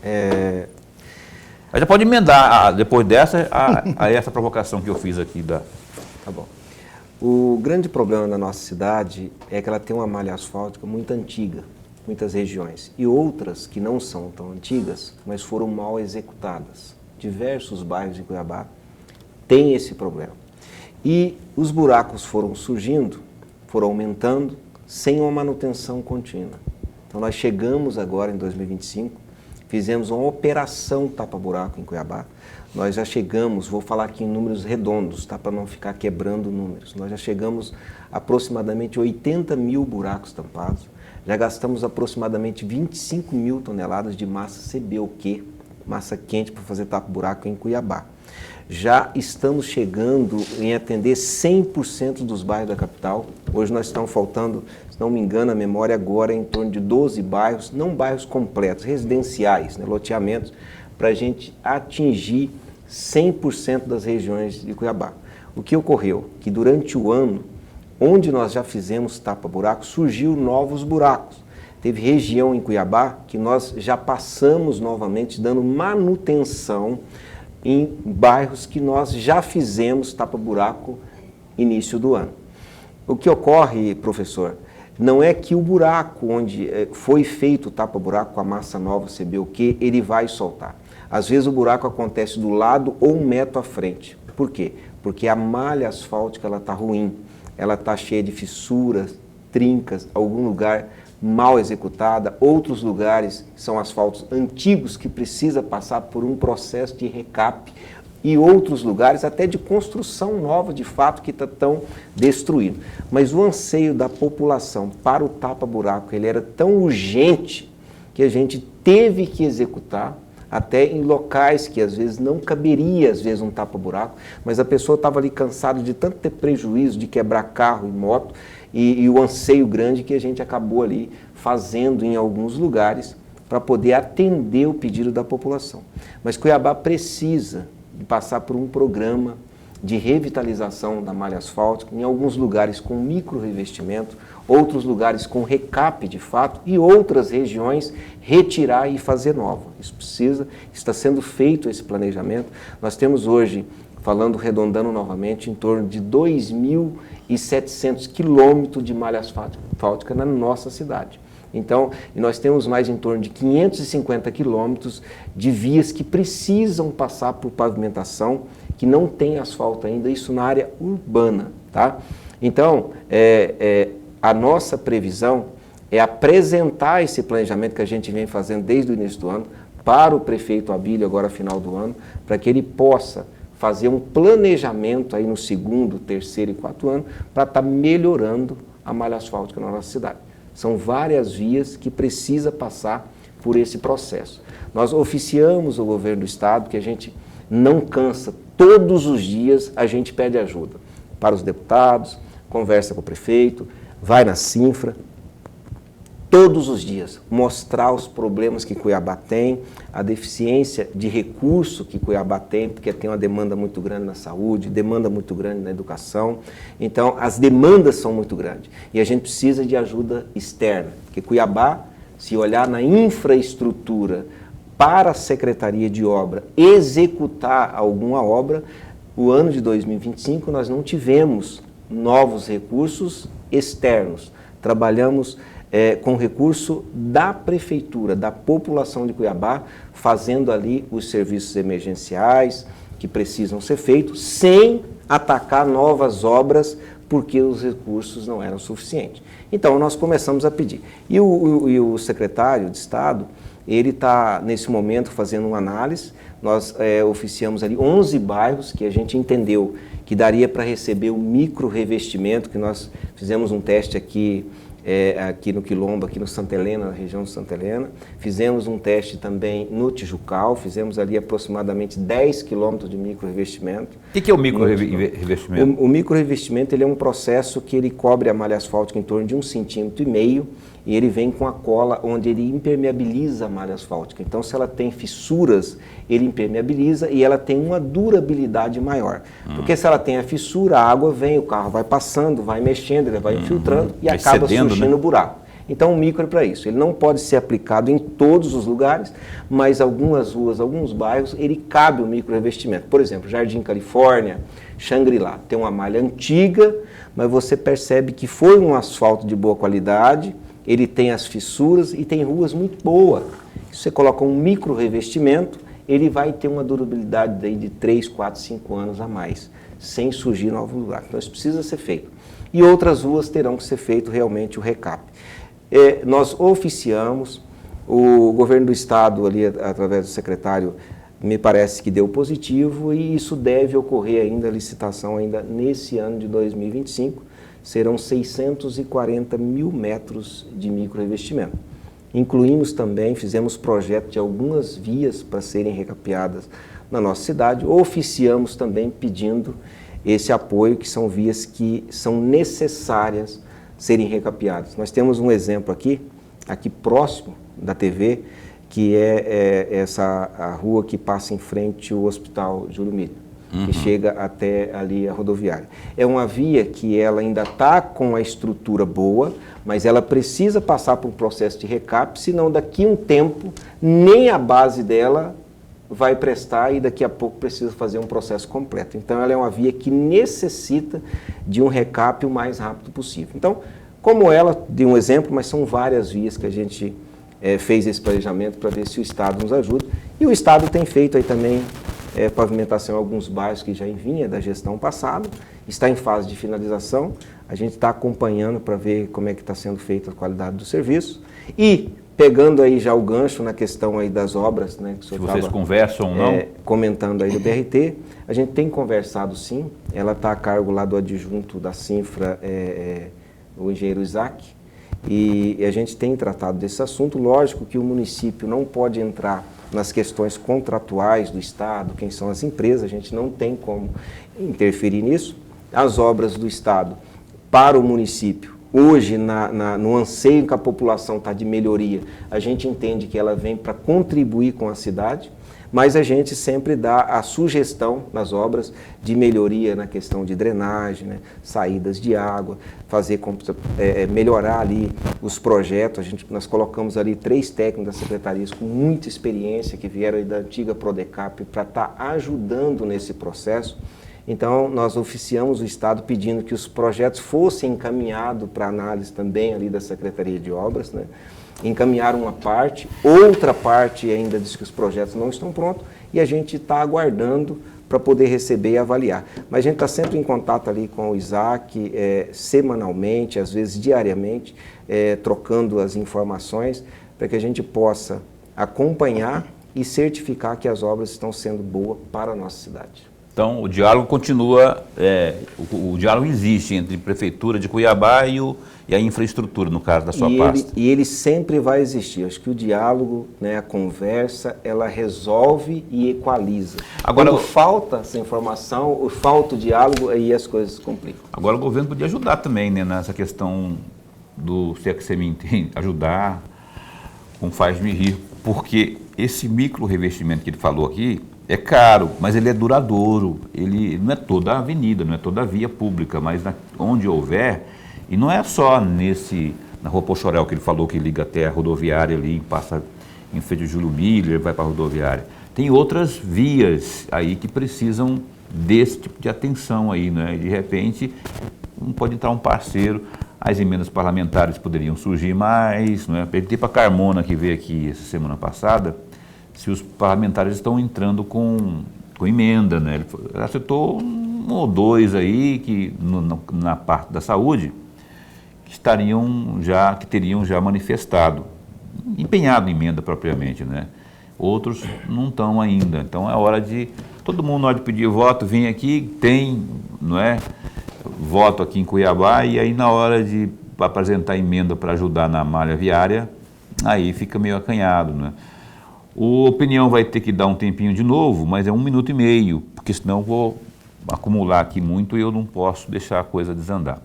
Aí já pode emendar, depois dessa, a essa provocação que eu fiz aqui. Tá bom. O grande problema da nossa cidade é que ela tem uma malha asfáltica muito antiga, muitas regiões, e outras que não são tão antigas, mas foram mal executadas. Diversos bairros de Cuiabá têm esse problema. E os buracos foram surgindo, foram aumentando, sem uma manutenção contínua. Então nós chegamos agora em 2025, fizemos uma operação tapa-buraco em Cuiabá. Nós já chegamos, vou falar aqui em números redondos, tá, para não ficar quebrando números. Nós já chegamos a aproximadamente 80 mil buracos tampados, já gastamos aproximadamente 25 mil toneladas de massa CBOQ, massa quente para fazer tapa-buraco em Cuiabá. Já estamos chegando em atender 100% dos bairros da capital. Hoje nós estamos faltando, se não me engano, a memória agora é em torno de 12 bairros, não bairros completos, residenciais, né, loteamentos, para a gente atingir 100% das regiões de Cuiabá. O que ocorreu? Que durante o ano, onde nós já fizemos tapa-buraco, surgiu novos buracos. Teve região em Cuiabá que nós já passamos novamente dando manutenção em bairros que nós já fizemos tapa-buraco início do ano. O que ocorre, professor, não é que o buraco onde foi feito o tapa-buraco com a massa nova CBOQ, ele vai soltar. Às vezes o buraco acontece do lado ou 1 metro à frente. Por quê? Porque a malha asfáltica está ruim, ela está cheia de fissuras, trincas, algum lugar mal executada, outros lugares são asfaltos antigos que precisa passar por um processo de recap e outros lugares até de construção nova de fato que está tão destruído. Mas o anseio da população para o tapa-buraco, ele era tão urgente que a gente teve que executar até em locais que às vezes não caberia às vezes um tapa-buraco, mas a pessoa estava ali cansada de tanto ter prejuízo, de quebrar carro e moto, e o anseio grande que a gente acabou ali fazendo em alguns lugares para poder atender o pedido da população. Mas Cuiabá precisa de passar por um programa de revitalização da malha asfáltica, em alguns lugares com micro-revestimento, outros lugares com recap de fato e outras regiões retirar e fazer nova. Isso precisa, está sendo feito esse planejamento. Nós temos hoje, falando, arredondando novamente, em torno de 2.700 quilômetros de malha asfáltica na nossa cidade. Então, nós temos mais em torno de 550 quilômetros de vias que precisam passar por pavimentação, que não tem asfalto ainda, isso na área urbana, tá? Então, a nossa previsão é apresentar esse planejamento que a gente vem fazendo desde o início do ano para o prefeito Abílio, agora final do ano, para que ele possa fazer um planejamento aí no 2º, 3º e 4º ano para estar melhorando a malha asfáltica na nossa cidade. São várias vias que precisa passar por esse processo. Nós oficiamos o governo do estado que a gente não cansa, todos os dias a gente pede ajuda para os deputados, conversa com o prefeito, vai na Sinfra, todos os dias, mostrar os problemas que Cuiabá tem, a deficiência de recurso que Cuiabá tem, porque tem uma demanda muito grande na saúde, demanda muito grande na educação. Então, as demandas são muito grandes e a gente precisa de ajuda externa, porque Cuiabá, se olhar na infraestrutura para a Secretaria de Obra executar alguma obra, o ano de 2025 nós não tivemos novos recursos externos, trabalhamos com recurso da prefeitura, da população de Cuiabá, fazendo ali os serviços emergenciais que precisam ser feitos, sem atacar novas obras, porque os recursos não eram suficientes. Então, nós começamos a pedir. E o secretário de Estado, ele está, nesse momento, fazendo uma análise. Nós oficiamos ali 11 bairros que a gente entendeu que daria para receber o micro-revestimento, que nós fizemos um teste aqui aqui no Quilombo, aqui no Santa Helena, na região de Santa Helena. Fizemos um teste também no Tijucal, fizemos ali aproximadamente 10 quilômetros de micro-revestimento. O que é o micro-revestimento? O micro-revestimento ele é um processo que ele cobre a malha asfáltica em torno de 1,5 cm e ele vem com a cola onde ele impermeabiliza a malha asfáltica. Então, se ela tem fissuras, ele impermeabiliza e ela tem uma durabilidade maior. Porque se ela tem a fissura, a água vem, o carro vai passando, vai mexendo, ele vai infiltrando e vai acaba cedendo, surgindo o buraco. Então, o micro é para isso. Ele não pode ser aplicado em todos os lugares, mas algumas ruas, alguns bairros, ele cabe o micro-revestimento. Por exemplo, Jardim Califórnia, Xangri-Lá. Tem uma malha antiga, mas você percebe que foi um asfalto de boa qualidade, ele tem as fissuras e tem ruas muito boas. Se você coloca um micro-revestimento, ele vai ter uma durabilidade daí de 3, 4, 5 anos a mais, sem surgir novo lugar. Então, isso precisa ser feito. E outras ruas terão que ser feito realmente o recap. Nós oficiamos, o governo do estado ali, através do secretário, me parece que deu positivo e isso deve ocorrer ainda, a licitação ainda nesse ano de 2025, serão 640 mil metros de micro-revestimento. Incluímos também, fizemos projeto de algumas vias para serem recapeadas na nossa cidade, oficiamos também pedindo esse apoio, que são vias que são necessárias serem recapeadas. Nós temos um exemplo aqui próximo da TV, que é a rua que passa em frente ao Hospital Júlio Milho, que chega até ali a rodoviária. É uma via que ela ainda está com a estrutura boa, mas ela precisa passar por um processo de recap, senão daqui a um tempo nem a base dela vai prestar e daqui a pouco precisa fazer um processo completo. Então ela é uma via que necessita de um recap o mais rápido possível. Então, como ela, dei um exemplo, mas são várias vias que a gente fez esse planejamento para ver se o Estado nos ajuda. E o Estado tem feito aí também pavimentação em alguns bairros que já vinha da gestão passada, está em fase de finalização, a gente está acompanhando para ver como é que está sendo feita a qualidade do serviço. E pegando aí já o gancho na questão aí das obras, né, que o senhor se vocês conversam ou não? Comentando aí do BRT, a gente tem conversado sim, ela está a cargo lá do adjunto da Cinfra, o engenheiro Isaac, e a gente tem tratado desse assunto. Lógico que o município não pode entrar nas questões contratuais do Estado, quem são as empresas, a gente não tem como interferir nisso. As obras do Estado para o município, hoje, no anseio que a população está de melhoria, a gente entende que ela vem para contribuir com a cidade, mas a gente sempre dá a sugestão nas obras de melhoria na questão de drenagem, né, saídas de água, melhorar ali os projetos. Nós colocamos ali 3 técnicos das secretarias com muita experiência que vieram aí da antiga Prodecap para estar ajudando nesse processo. Então, nós oficiamos o Estado pedindo que os projetos fossem encaminhados para análise também ali da Secretaria de Obras, né? Encaminharam uma parte, outra parte ainda diz que os projetos não estão prontos e a gente está aguardando para poder receber e avaliar. Mas a gente está sempre em contato ali com o Isaac, semanalmente, às vezes diariamente, trocando as informações para que a gente possa acompanhar e certificar que as obras estão sendo boas para a nossa cidade. Então, o diálogo continua, o diálogo existe entre a Prefeitura de Cuiabá e a infraestrutura, no caso da sua pasta. E ele sempre vai existir. Acho que o diálogo, né, a conversa, ela resolve e equaliza. Agora, quando falta essa informação, falta o diálogo, aí as coisas complicam. Agora, o governo podia ajudar também, né, nessa questão se é que você me entende, ajudar com Faz-me Rir, porque esse micro revestimento que ele falou aqui, é caro, mas ele é duradouro. Ele não é toda a avenida, não é toda a via pública, mas onde houver, e não é só na Rua Pochorel que ele falou que liga até a rodoviária ali, passa em frente ao Júlio Miller, vai para a rodoviária. Tem outras vias aí que precisam desse tipo de atenção aí, né? De repente, não pode entrar um parceiro, as emendas parlamentares poderiam surgir mais, não é? Perguntei para a Carmona, que veio aqui essa semana passada, se os parlamentares estão entrando com emenda, né? Ele acertou 1 ou 2 aí que na parte da saúde que teriam já manifestado, empenhado em emenda propriamente, né? Outros não estão ainda. Então é hora de todo mundo, na hora de pedir voto, vem aqui, tem, não é, voto aqui em Cuiabá, e aí na hora de apresentar emenda para ajudar na malha viária, aí fica meio acanhado, né? O Opinião vai ter que dar um tempinho de novo, mas é 1 minuto e meio, porque senão eu vou acumular aqui muito e eu não posso deixar a coisa desandar.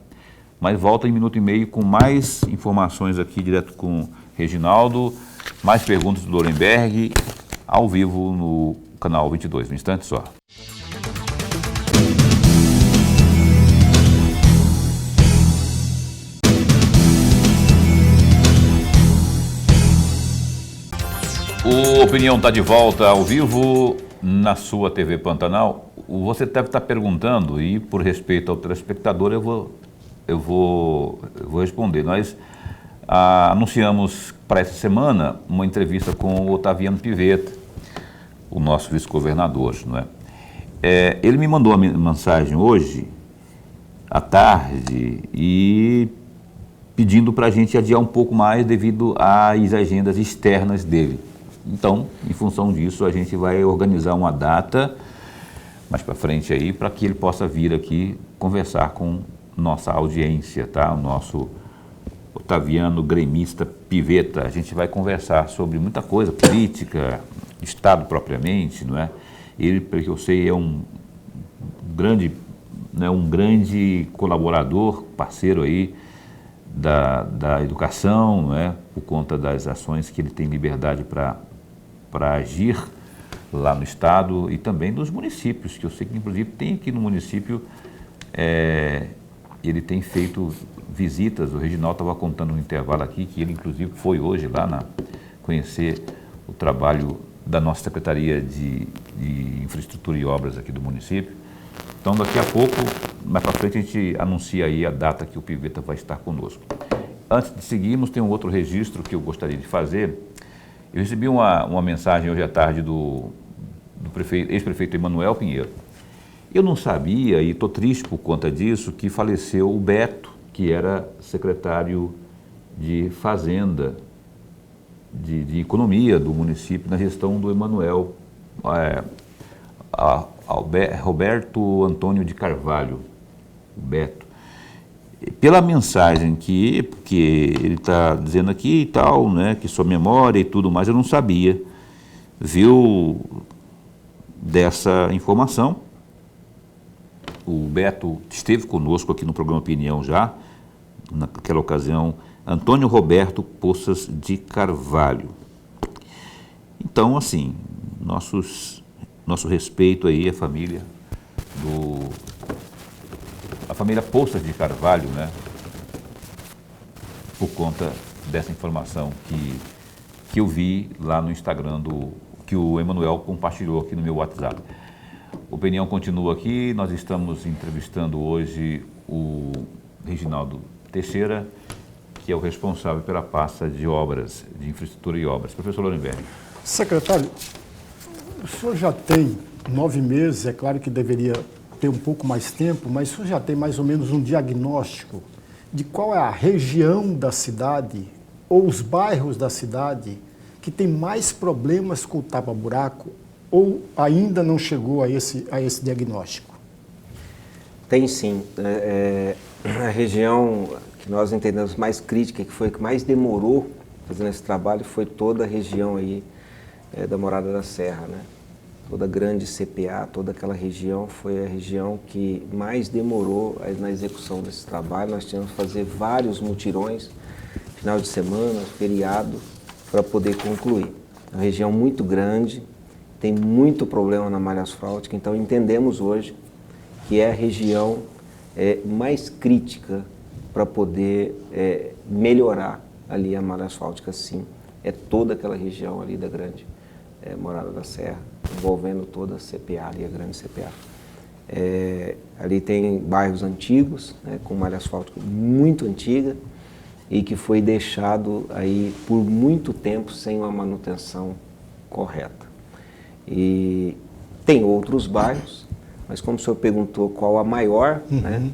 Mas volta em 1 minuto e meio com mais informações aqui, direto com Reginaldo, mais perguntas do Lorenberg, ao vivo no canal 22, um instante só. O Opinião está de volta ao vivo na sua TV Pantanal. Você deve estar perguntando, e por respeito ao telespectador eu vou responder. Nós anunciamos para essa semana uma entrevista com o Otaviano Pivetta, o nosso vice-governador, não é? Ele me mandou uma mensagem hoje à tarde e pedindo para a gente adiar um pouco mais devido às agendas externas dele. Então, em função disso, a gente vai organizar uma data mais para frente aí, para que ele possa vir aqui conversar com nossa audiência, tá? O nosso Otaviano gremista Pivetta. A gente vai conversar sobre muita coisa, política, Estado propriamente, não é? Ele, pelo que eu sei, é um grande colaborador, parceiro aí da educação, não é? Por conta das ações que ele tem liberdade para agir lá no Estado e também dos municípios, que eu sei que inclusive tem aqui no município, ele tem feito visitas. O Reginaldo estava contando no intervalo aqui que ele inclusive foi hoje lá conhecer o trabalho da nossa Secretaria de Infraestrutura e Obras aqui do município. Então daqui a pouco, mais para frente, a gente anuncia aí a data que o Pivetta vai estar conosco. Antes de seguirmos, tem um outro registro que eu gostaria de fazer. Eu recebi uma mensagem hoje à tarde do ex-prefeito Emanuel Pinheiro. Eu não sabia, e estou triste por conta disso, que faleceu o Beto, que era secretário de Fazenda, de Economia do município, na gestão do Emanuel, Roberto Antônio de Carvalho, o Beto. Pela mensagem que ele está dizendo aqui e tal, né, que sua memória e tudo mais, eu não sabia, viu, dessa informação. O Beto esteve conosco aqui no programa Opinião já, naquela ocasião, Antônio Roberto Poças de Carvalho. Então, assim, nosso respeito aí à família a família Poças de Carvalho, né? Por conta dessa informação que eu vi lá no Instagram que o Emanuel compartilhou aqui no meu WhatsApp. A Opinião continua aqui, nós estamos entrevistando hoje o Reginaldo Teixeira, que é o responsável pela pasta de obras, de infraestrutura e obras. Professor Lorenberg. Secretário, o senhor já tem 9 meses, é claro que deveria ter um pouco mais tempo, mas o senhor já tem mais ou menos um diagnóstico de qual é a região da cidade ou os bairros da cidade que tem mais problemas com o tapa-buraco, ou ainda não chegou a esse diagnóstico? Tem sim. A região que nós entendemos mais crítica, que foi a que mais demorou fazendo esse trabalho, foi toda a região aí da Morada da Serra, né? Toda a grande CPA, toda aquela região foi a região que mais demorou na execução desse trabalho. Nós tínhamos que fazer vários mutirões, final de semana, feriado, para poder concluir. É uma região muito grande, tem muito problema na malha asfáltica, então entendemos hoje que é a região mais crítica para poder melhorar ali a malha asfáltica, sim. É toda aquela região ali da grande Morada da Serra, envolvendo toda a CPA ali, a grande CPA. Ali tem bairros antigos, né, com malha asfáltica muito antiga e que foi deixado aí por muito tempo sem uma manutenção correta. E tem outros bairros, mas como o senhor perguntou qual a maior, né,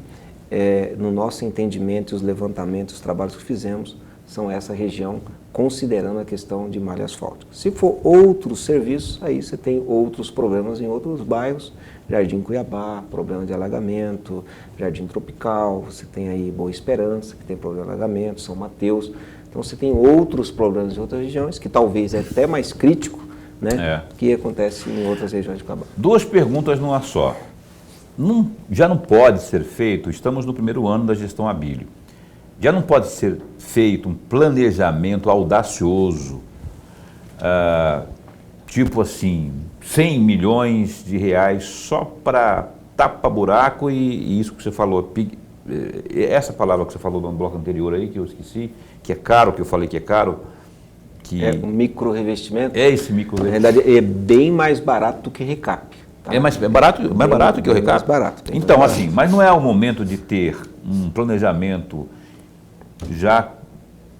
no nosso entendimento, os levantamentos, os trabalhos que fizemos, são essa região, considerando a questão de malha asfáltica. Se for outros serviços, aí você tem outros problemas em outros bairros, Jardim Cuiabá, problema de alagamento, Jardim Tropical, você tem aí Boa Esperança, que tem problema de alagamento, São Mateus. Então você tem outros problemas em outras regiões, que talvez é até mais crítico, né, que acontece em outras regiões de Cuiabá. 2 perguntas numa só. Já não pode ser feito, estamos no primeiro ano da gestão Abílio, já não pode ser feito um planejamento audacioso, tipo assim, 100 milhões de reais só para tapa-buraco e isso que você falou, essa palavra que você falou no bloco anterior aí, que eu esqueci, que é caro, que eu falei que é caro. É um micro-revestimento? É esse micro-revestimento. Na verdade, é bem mais barato do que recap. Tá? É mais barato que o recap? Mais barato. Então, assim, mas não é o momento de ter um planejamento já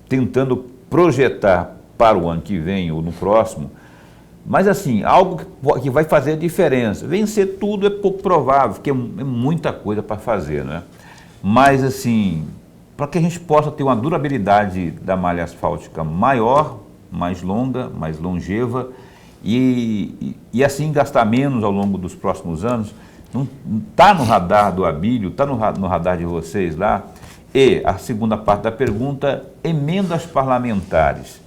tentando projetar para o ano que vem ou no próximo, mas assim, algo que vai fazer a diferença. Vencer tudo é pouco provável, porque é muita coisa para fazer, né? Mas assim, para que a gente possa ter uma durabilidade da malha asfáltica maior, mais longa, mais longeva e assim gastar menos ao longo dos próximos anos, não está no radar do Abílio, está no radar de vocês lá. E a segunda parte da pergunta, emendas parlamentares.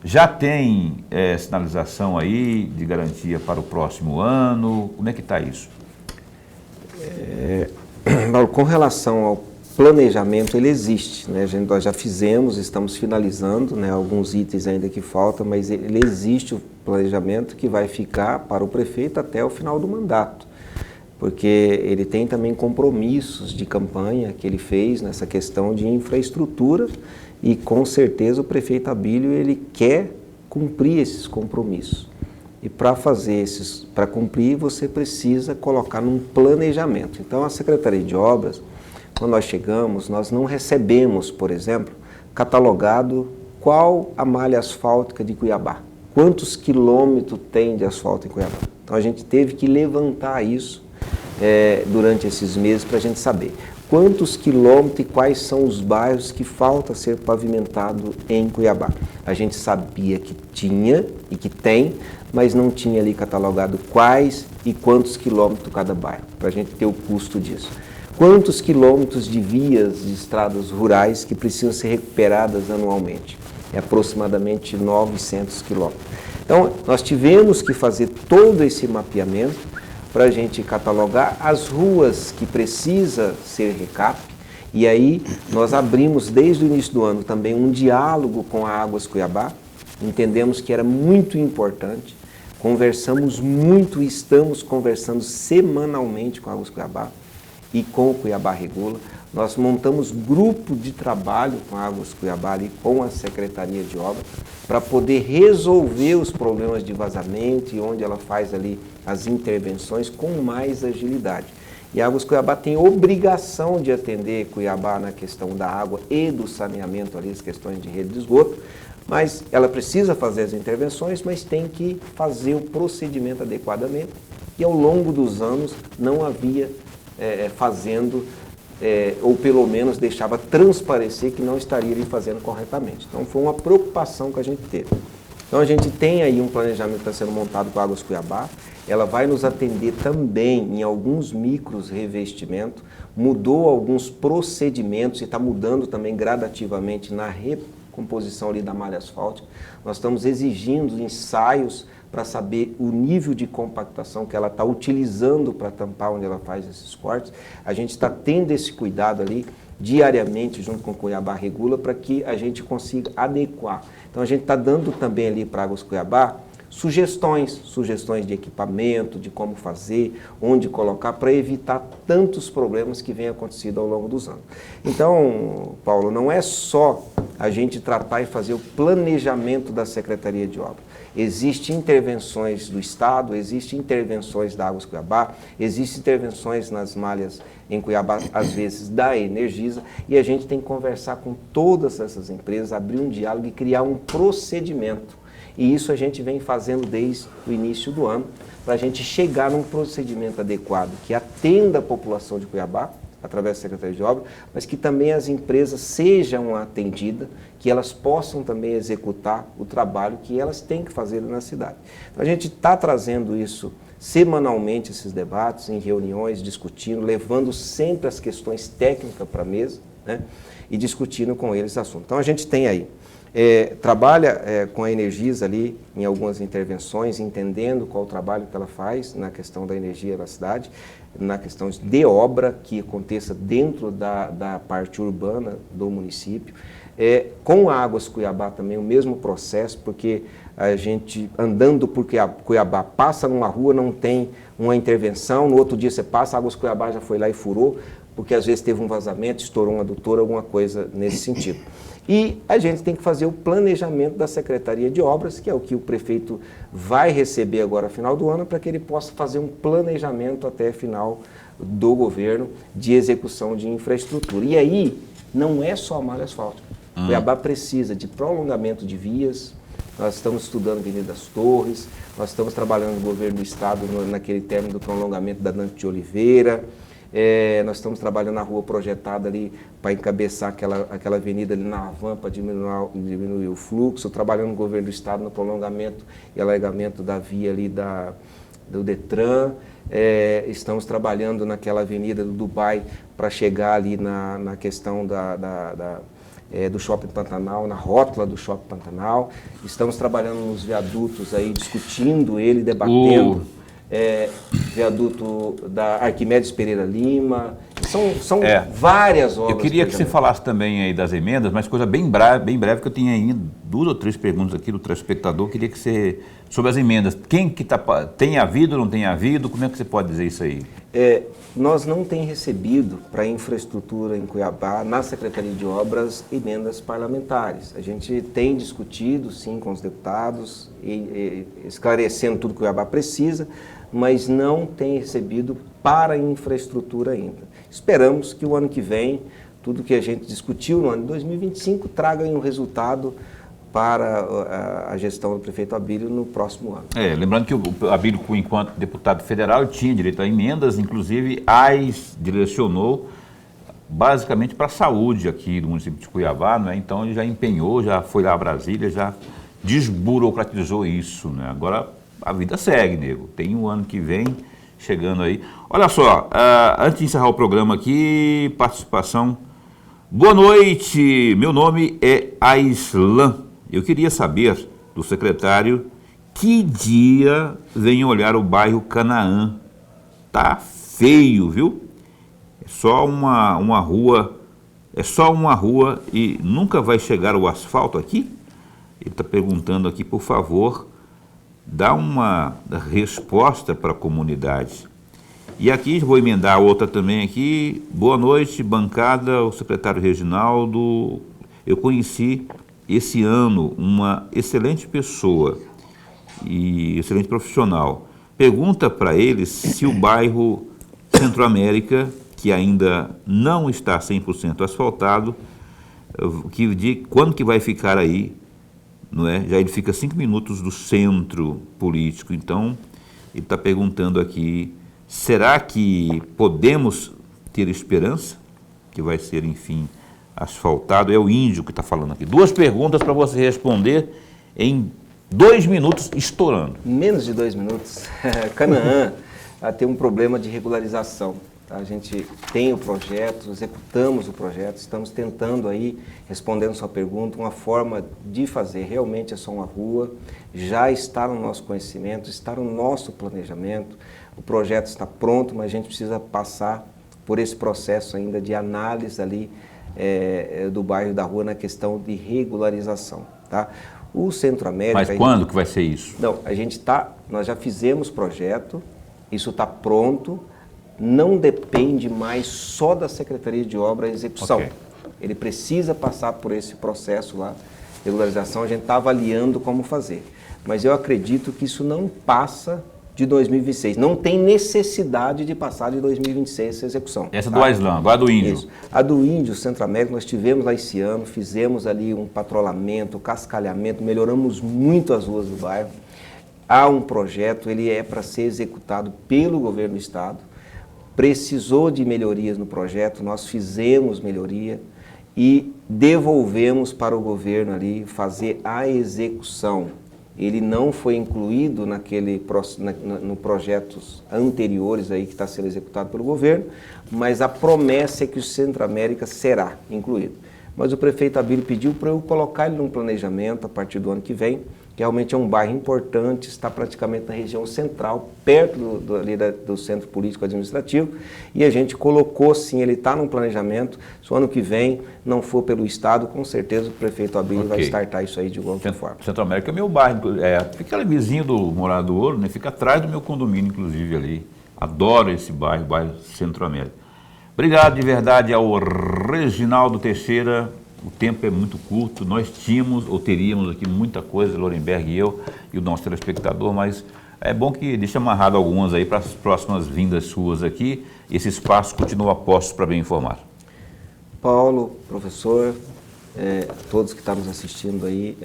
Já tem sinalização aí de garantia para o próximo ano? Como é que está isso? Com relação ao planejamento, ele existe, né? Nós já fizemos, estamos finalizando, né? Alguns itens ainda que faltam, mas ele existe o planejamento que vai ficar para o prefeito até o final do mandato, porque ele tem também compromissos de campanha que ele fez nessa questão de infraestrutura e com certeza o prefeito Abílio ele quer cumprir esses compromissos. E para cumprir, você precisa colocar num planejamento. Então, a Secretaria de Obras, quando nós chegamos, nós não recebemos, por exemplo, catalogado qual a malha asfáltica de Cuiabá. Quantos quilômetros tem de asfalto em Cuiabá? Então, a gente teve que levantar isso durante esses meses para a gente saber quantos quilômetros e quais são os bairros que falta ser pavimentado em Cuiabá. A gente sabia que tinha e que tem, mas não tinha ali catalogado quais e quantos quilômetros cada bairro, para a gente ter o custo disso. Quantos quilômetros de vias de estradas rurais que precisam ser recuperadas anualmente? É aproximadamente 900 quilômetros. Então, nós tivemos que fazer todo esse mapeamento para a gente catalogar as ruas que precisa ser recap, e aí nós abrimos desde o início do ano também um diálogo com a Águas Cuiabá, entendemos que era muito importante, conversamos muito e estamos conversando semanalmente com a Águas Cuiabá e com o Cuiabá Regula. Nós montamos grupo de trabalho com a Águas Cuiabá e com a Secretaria de Obras para poder resolver os problemas de vazamento e onde ela faz ali as intervenções com mais agilidade. E a Águas Cuiabá tem obrigação de atender Cuiabá na questão da água e do saneamento ali, as questões de rede de esgoto, mas ela precisa fazer as intervenções, mas tem que fazer o procedimento adequadamente e ao longo dos anos não havia fazendo ou pelo menos deixava transparecer que não estaria ali fazendo corretamente. Então foi uma preocupação que a gente teve. Então a gente tem aí um planejamento que está sendo montado com a Águas Cuiabá, ela vai nos atender também em alguns micros revestimentos, mudou alguns procedimentos e está mudando também gradativamente na recomposição ali da malha asfáltica. Nós estamos exigindo ensaios para saber o nível de compactação que ela está utilizando para tampar onde ela faz esses cortes. A gente está tendo esse cuidado ali diariamente junto com o Cuiabá Regula para que a gente consiga adequar. Então a gente está dando também ali para Águas Cuiabá sugestões de equipamento, de como fazer, onde colocar, para evitar tantos problemas que vêm acontecendo ao longo dos anos. Então, Paulo, não é só a gente tratar e fazer o planejamento da Secretaria de Obras. Existem intervenções do Estado, existem intervenções da Águas Cuiabá, existem intervenções nas malhas em Cuiabá, às vezes da Energisa, e a gente tem que conversar com todas essas empresas, abrir um diálogo e criar um procedimento. E isso a gente vem fazendo desde o início do ano, para a gente chegar num procedimento adequado que atenda a população de Cuiabá, através da Secretaria de Obras, mas que também as empresas sejam atendidas, que elas possam também executar o trabalho que elas têm que fazer na cidade. Então, a gente está trazendo isso semanalmente esses debates, em reuniões, discutindo, levando sempre as questões técnicas para a mesa, né? E discutindo com eles assuntos. Então a gente tem aí, trabalha com a Energisa ali em algumas intervenções, entendendo qual o trabalho que ela faz na questão da energia da cidade, na questão de obra que aconteça dentro da parte urbana do município. Com a Águas Cuiabá também o mesmo processo, porque a gente andando por Cuiabá, passa numa rua, não tem uma intervenção, no outro dia você passa, a Águas Cuiabá já foi lá e furou, porque às vezes teve um vazamento, estourou um adutor, alguma coisa nesse sentido. E a gente tem que fazer o planejamento da Secretaria de Obras, que é o que o prefeito vai receber agora no final do ano, para que ele possa fazer um planejamento até final do governo de execução de infraestrutura. E aí, não é só malha asfáltica. Cuiabá precisa de prolongamento de vias, nós estamos estudando a Avenida das Torres, nós estamos trabalhando no governo do estado naquele término do prolongamento da Dante de Oliveira, nós estamos trabalhando na rua projetada ali para encabeçar aquela avenida ali na Havan para diminuir o fluxo, trabalhando no governo do estado no prolongamento e alargamento da via ali do Detran, estamos trabalhando naquela avenida do Dubai para chegar ali na questão do Shopping Pantanal, na rótula do Shopping Pantanal, estamos trabalhando nos viadutos aí, discutindo ele, debatendo. Viaduto da Arquimedes Pereira Lima, são várias obras. Eu queria que você falasse também aí das emendas, mas coisa bem breve, que eu tinha ainda 2 ou 3 perguntas aqui do telespectador, queria que você, sobre as emendas, tem havido ou não tem havido, como é que você pode dizer isso aí? Nós não temos recebido para a infraestrutura em Cuiabá, na Secretaria de Obras, emendas parlamentares. A gente tem discutido, sim, com os deputados, esclarecendo tudo que Cuiabá precisa, mas não tem recebido para a infraestrutura ainda. Esperamos que o ano que vem, tudo que a gente discutiu no ano de 2025, traga um resultado para a gestão do prefeito Abílio no próximo ano. Lembrando que o Abílio, enquanto deputado federal, tinha direito a emendas, inclusive AIS direcionou basicamente para a saúde aqui do município de Cuiabá, né? Então ele já empenhou, já foi lá a Brasília, já desburocratizou isso, né? Agora a vida segue, nego. Tem um ano que vem chegando aí. Olha só, antes de encerrar o programa aqui, participação. Boa noite, meu nome é Aislan. Eu queria saber do secretário que dia vem olhar o bairro Canaã. Tá feio, viu? É só uma rua e nunca vai chegar o asfalto aqui? Ele está perguntando aqui, por favor, dá uma resposta para a comunidade. E aqui, vou emendar outra também aqui. Boa noite, bancada, o secretário Reginaldo. Eu conheci esse ano uma excelente pessoa e excelente profissional. Pergunta para eles se o bairro Centro América, que ainda não está 100% asfaltado, quando que vai ficar aí, não é? Já ele fica 5 minutos do centro político, então ele está perguntando aqui, será que podemos ter esperança que vai ser, enfim, asfaltado? É o Índio que está falando aqui. 2 perguntas para você responder em 2 minutos, estourando. Menos de 2 minutos. Canaã tem um problema de regularização. A gente tem o projeto, executamos o projeto, estamos tentando aí, respondendo sua pergunta, uma forma de fazer. Realmente é só uma rua, já está no nosso conhecimento, está no nosso planejamento. O projeto está pronto, mas a gente precisa passar por esse processo ainda de análise ali do bairro da rua na questão de regularização, tá? O Centro América... Mas quando que vai ser isso? Não, nós já fizemos projeto, isso está pronto, não depende mais só da Secretaria de Obra a execução. Okay. Ele precisa passar por esse processo lá, regularização, a gente está avaliando como fazer. Mas eu acredito que isso não passa de 2026. Não tem necessidade de passar de 2026 essa execução. Essa do Aislan, agora do Índio. Isso. A do Índio, Centro América, nós tivemos lá esse ano, fizemos ali um patrulhamento, cascalhamento, melhoramos muito as ruas do bairro. Há um projeto, ele é para ser executado pelo governo do estado. Precisou de melhorias no projeto, nós fizemos melhoria e devolvemos para o governo ali fazer a execução. ele não foi incluído no projetos anteriores aí que está sendo executado pelo governo, mas a promessa é que o Centro América será incluído. Mas o prefeito Abílio pediu para eu colocar ele num planejamento a partir do ano que vem, que realmente é um bairro importante, está praticamente na região central, perto do centro político administrativo, e a gente colocou sim, ele está num planejamento. Se o ano que vem não for pelo Estado, com certeza o prefeito Abílio vai startar isso aí de alguma forma. Centro América é meu bairro, fica ali vizinho do Morada do Ouro, né? Fica atrás do meu condomínio, inclusive, ali. Adoro esse bairro, o bairro Centro América. Obrigado de verdade ao Reginaldo Teixeira. O tempo é muito curto, nós tínhamos ou teríamos aqui muita coisa, Lorenberg e eu, e o nosso telespectador, mas é bom que deixe amarrado algumas aí para as próximas vindas suas aqui. Esse espaço continua a postos para bem informar. Paulo, professor, todos que estão nos assistindo aí,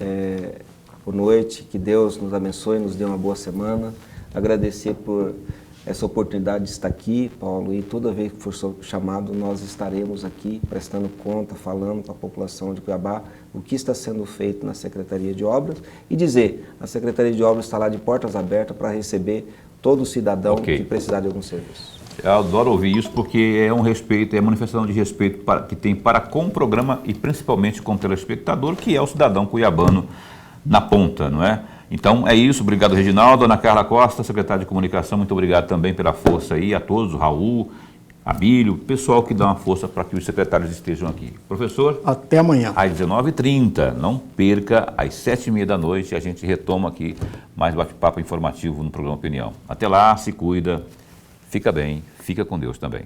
boa noite, que Deus nos abençoe, nos dê uma boa semana. Agradecer por essa oportunidade de estar aqui, Paulo, e toda vez que for chamado, nós estaremos aqui prestando conta, falando para a população de Cuiabá o que está sendo feito na Secretaria de Obras e dizer, a Secretaria de Obras está lá de portas abertas para receber todo cidadão que precisar de algum serviço. Eu adoro ouvir isso porque é um respeito, é manifestação de respeito que tem para com o programa e principalmente com o telespectador, que é o cidadão cuiabano na ponta, não é? Então é isso, obrigado Reginaldo, Ana Carla Costa, secretária de Comunicação, muito obrigado também pela força aí, a todos, o Raul, Abílio, pessoal que dá uma força para que os secretários estejam aqui. Professor? Até amanhã. Às 19h30, não perca, às 7h30 da noite, a gente retoma aqui mais bate-papo informativo no programa Opinião. Até lá, se cuida, fica bem, fica com Deus também.